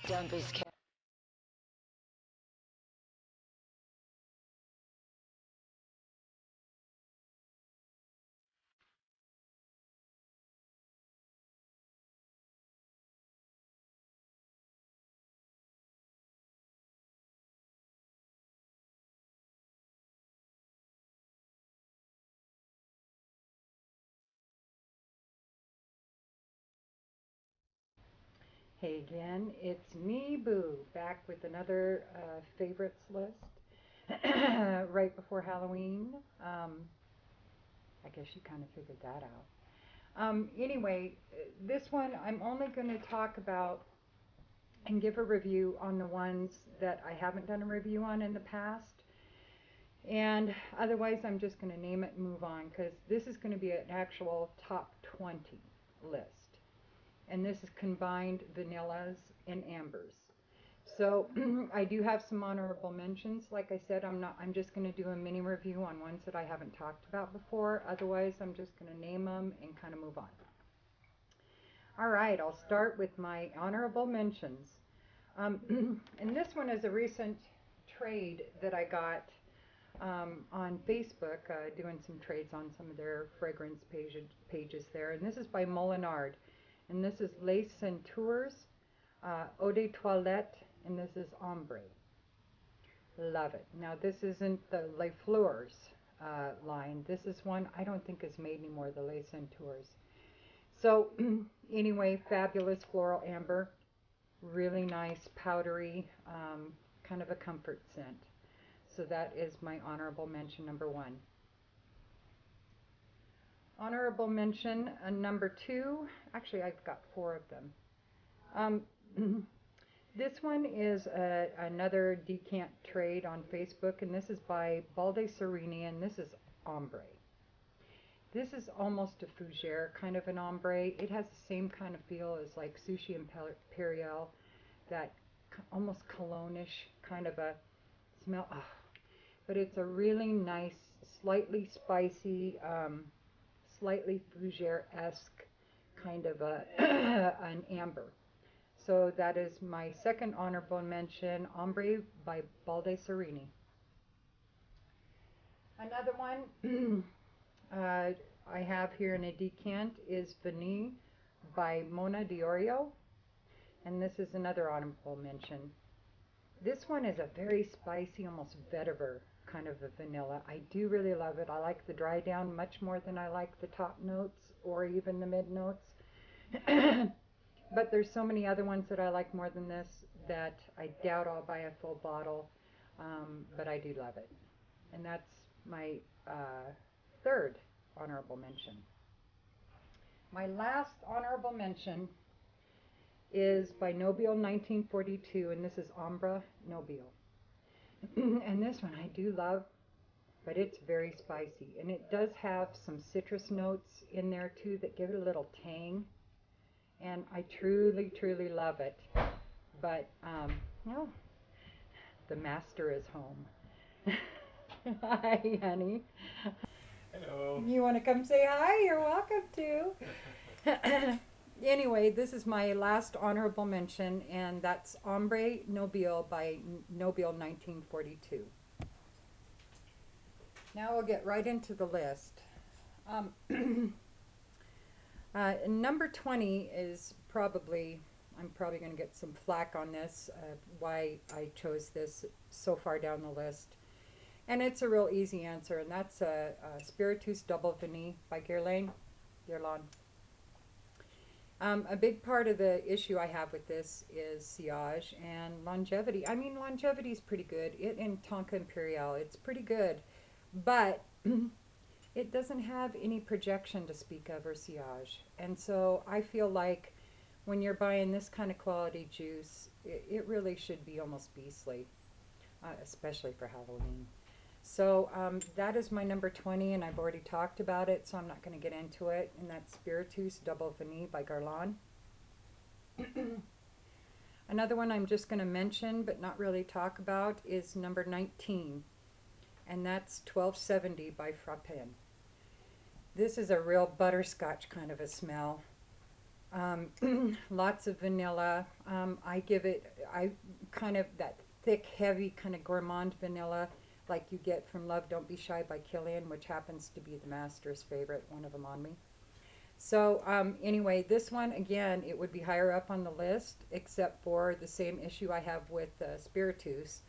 Don't be scared. Hey again, it's me, Boo, back with another favorites list right before Halloween. I guess you kind of figured that out. Anyway, this one I'm only going to talk about and give a review on the ones that I haven't done a review on in the past. And otherwise, I'm just going to name it and move on because this is going to be an actual top 20 list. And this is combined vanillas and ambers. So I do have some honorable mentions. Like I said, I'm just going to do a mini review on ones that I haven't talked about before. Otherwise, I'm just going to name them and kind of move on. All right, I'll start with my honorable mentions. And this one is a recent trade that I got on Facebook, doing some trades on some of their fragrance pages there. And this is by Molinard. And this is Les Centaurs, Eau de Toilette, and this is Ombre. Love it. Now, this isn't the Les Fleurs line. This is one I don't think is made anymore, the Les Centaurs. So, anyway, fabulous floral amber. Really nice, powdery, kind of a comfort scent. So that is my honorable mention number one. Honorable mention number two. Actually, I've got four of them. This one is another decant trade on Facebook, and this is by Balde Serini, and this is ombre. This is almost a fougere kind of an ombre. It has the same kind of feel as like Sushi Imperial, that almost cologne-ish kind of a smell. Oh, but it's a really nice, slightly spicy, slightly fougere-esque kind of a an amber. So that is my second honorable mention, Ombre by Balde Serini. Another one I have here in a decant is Vanille by Mona Diorio, and this is another honorable mention. This one is a very spicy, almost vetiver kind of a vanilla. I do really love it. I like the dry down much more than I like the top notes or even the mid notes. But there's so many other ones that I like more than this that I doubt I'll buy a full bottle, but I do love it. And that's my third honorable mention. My last honorable mention is by Nobile 1942, and this is Ombra Nobile. And this one I do love, but it's very spicy. And it does have some citrus notes in there too that give it a little tang. And I truly, truly love it. But, no, the master is home. Hi, honey. Hello. You want to come say hi? You're welcome to. Anyway, this is my last honorable mention, and that's Ombre Nobile by Nobile 1942. Now we'll get right into the list. Number 20 is probably, I'm probably going to get some flack on this, why I chose this so far down the list. And it's a real easy answer, and that's Spiritus Double Vanille by Guerlain. A big part of the issue I have with this is sillage and longevity. I mean, longevity is pretty good. It in Tonka Imperial, it's pretty good, but it doesn't have any projection to speak of or sillage. And so I feel like when you're buying this kind of quality juice, it really should be almost beastly, especially for Halloween. So that is my number 20, and I've already talked about it, so I'm not going to get into it. And that's Spiritus Double Vanille by Guerlain. Another one I'm just going to mention but not really talk about is number 19, and that's 1270 by Frappin. This is a real butterscotch kind of a smell. Lots of vanilla. I kind of that thick, heavy, kind of gourmand vanilla like you get from Love Don't Be Shy by Killian, which happens to be the master's favorite, one of them on me. So anyway, this one, again, it would be higher up on the list, except for the same issue I have with Spiritus.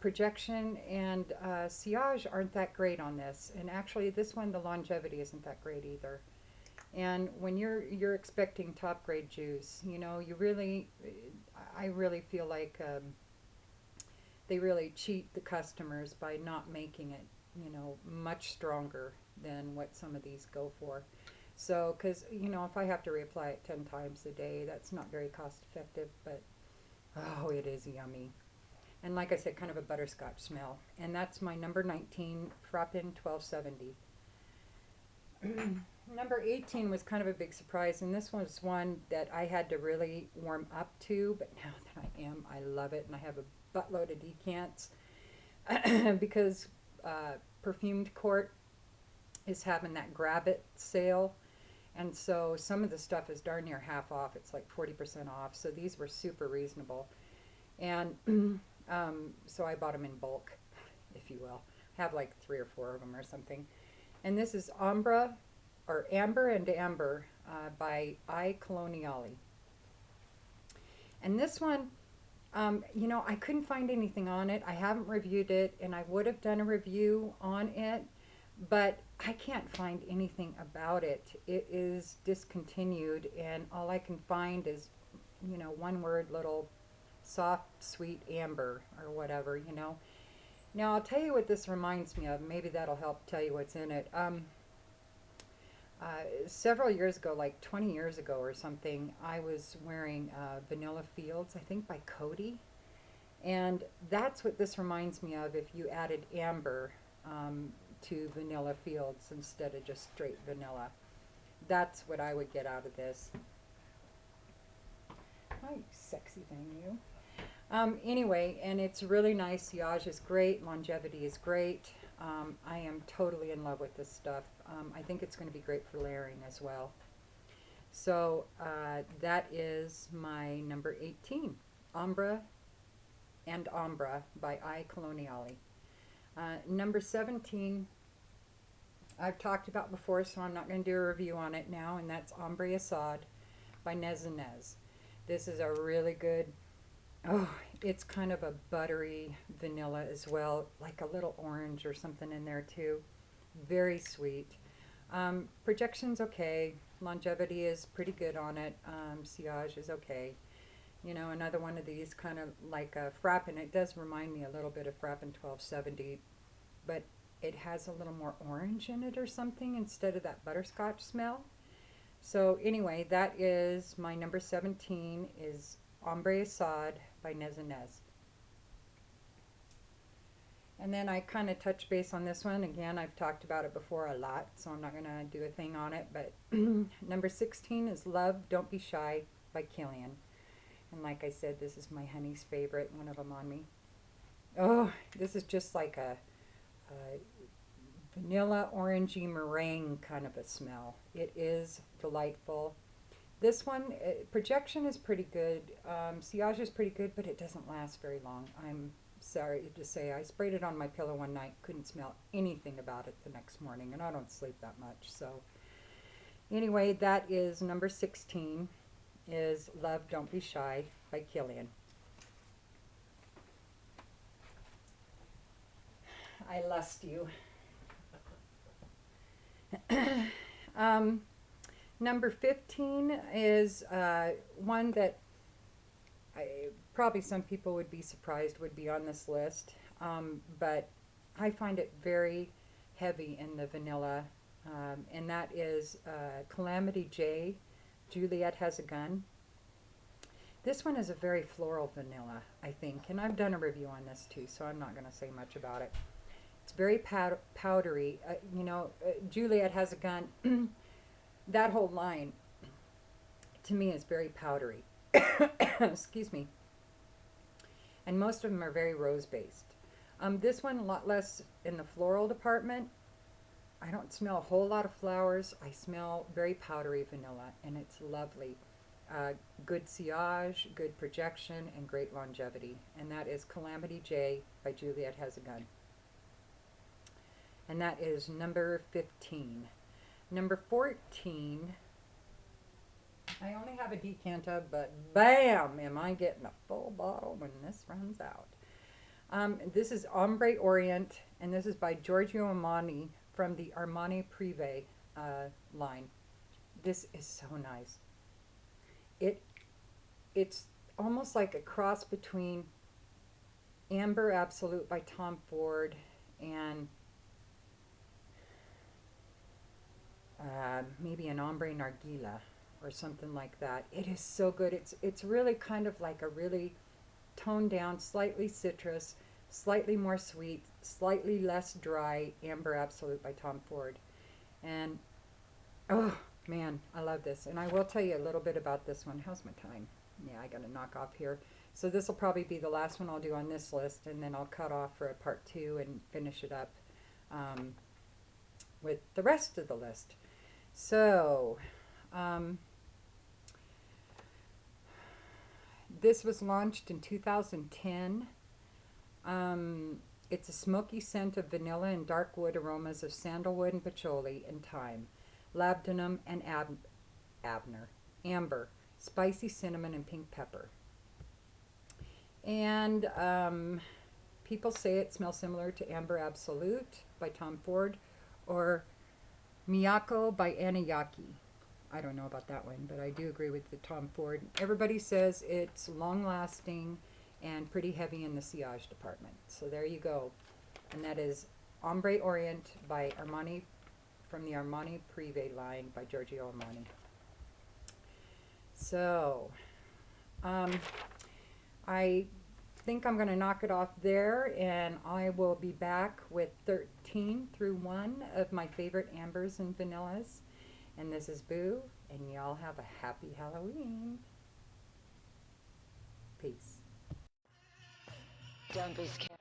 Projection and sillage aren't that great on this. And actually, this one, the longevity isn't that great either. And when you're expecting top grade juice, you know, I really feel like they really cheat the customers by not making it, you know, much stronger than what some of these go for. So, because, you know, if I have to reapply it 10 times a day, that's not very cost effective, but oh, it is yummy. And like I said, kind of a butterscotch smell. And that's my number 19 Frappin 1270. Number 18 was kind of a big surprise, and this was one that I had to really warm up to, but now that I love it, and I have a buttload of decants because Perfumed Court is having that grab it sale, and so some of the stuff is darn near half off. It's like 40% off, so these were super reasonable. And so I bought them in bulk, if you will. I have like 3 or 4 of them or something. And this is Amber and Amber by I Coloniale. And this one, you know, I couldn't find anything on it. I haven't reviewed it, and I would have done a review on it, but I can't find anything about it. It is discontinued, and all I can find is, you know, one word, little soft, sweet amber or whatever, you know. Now, I'll tell you what this reminds me of. Maybe that'll help tell you what's in it. Several years ago, like 20 years ago or something, I was wearing Vanilla Fields, I think by Coty. And that's what this reminds me of if you added amber to Vanilla Fields instead of just straight vanilla. That's what I would get out of this. Hi, sexy thing, you. Anyway, and it's really nice. Sillage is great. Longevity is great. I am totally in love with this stuff. I think it's going to be great for layering as well. So that is my number 18, Ambra and Ambra by I Coloniale. Number 17, I've talked about before, so I'm not going to do a review on it now, and that's Ombre Assad by Nez and Nez. This is a really good, oh, it's kind of a buttery vanilla as well, like a little orange or something in there too. Very sweet. Projection's okay. Longevity is pretty good on it. Sillage is okay. You know, another one of these kind of like a Frappin. It does remind me a little bit of Frappin 1270, but it has a little more orange in it or something instead of that butterscotch smell. So anyway, that is my number 17 is Ombre Assad by Nez and Nez. And then I kind of touch base on this one. Again, I've talked about it before a lot, so I'm not going to do a thing on it. But number 16 is Love Don't Be Shy by Killian. And like I said, this is my honey's favorite, one of them on me. Oh, this is just like a vanilla orangey meringue kind of a smell. It is delightful. This one, projection is pretty good. Sillage is pretty good, but it doesn't last very long. I'm sorry to say. I sprayed it on my pillow one night, couldn't smell anything about it the next morning, and I don't sleep that much. So anyway, that is number 16 is Love Don't Be Shy by Killian. I lust you. Number 15 is one that probably some people would be surprised would be on this list, but I find it very heavy in the vanilla, and that is Calamity J, Juliet Has a Gun. This one is a very floral vanilla, I think, and I've done a review on this too, so I'm not going to say much about it. It's very powdery. You know, Juliet Has a Gun, that whole line, to me, is very powdery. Excuse me. And most of them are very rose-based. This one, a lot less in the floral department. I don't smell a whole lot of flowers. I smell very powdery vanilla, and it's lovely. good sillage, good projection, and great longevity. And that is Calamity J by Juliet Has a Gun. And that is number 15. Number 14, I only have a decanter, but bam, am I getting a full bottle when this runs out. This is Ombre Orient, and this is by Giorgio Armani from the Armani Privé line. This is so nice. It's almost like a cross between Amber Absolute by Tom Ford and maybe an Ombre Nargila or something like that. It is so good. It's really kind of like a really toned down, slightly citrus, slightly more sweet, slightly less dry Amber Absolute by Tom Ford. And oh man, I love this. And I will tell you a little bit about this one. How's my time? Yeah, I gotta knock off here. So this will probably be the last one I'll do on this list, and then I'll cut off for a part 2 and finish it up with the rest of the list. So this was launched in 2010. It's a smoky scent of vanilla and dark wood aromas of sandalwood and patchouli and thyme, labdanum and amber, spicy cinnamon and pink pepper. And people say it smells similar to Amber Absolute by Tom Ford or Miyako by Anayaki. I don't know about that one, but I do agree with the Tom Ford. Everybody says it's long-lasting and pretty heavy in the sillage department. So there you go. And that is Ombre Orient by Armani, from the Armani Privé line by Giorgio Armani. So, I think I'm going to knock it off there, and I will be back with 13 through 1 of my favorite ambers and vanillas. And this is Boo, and y'all have a happy Halloween. Peace. Don't be scared.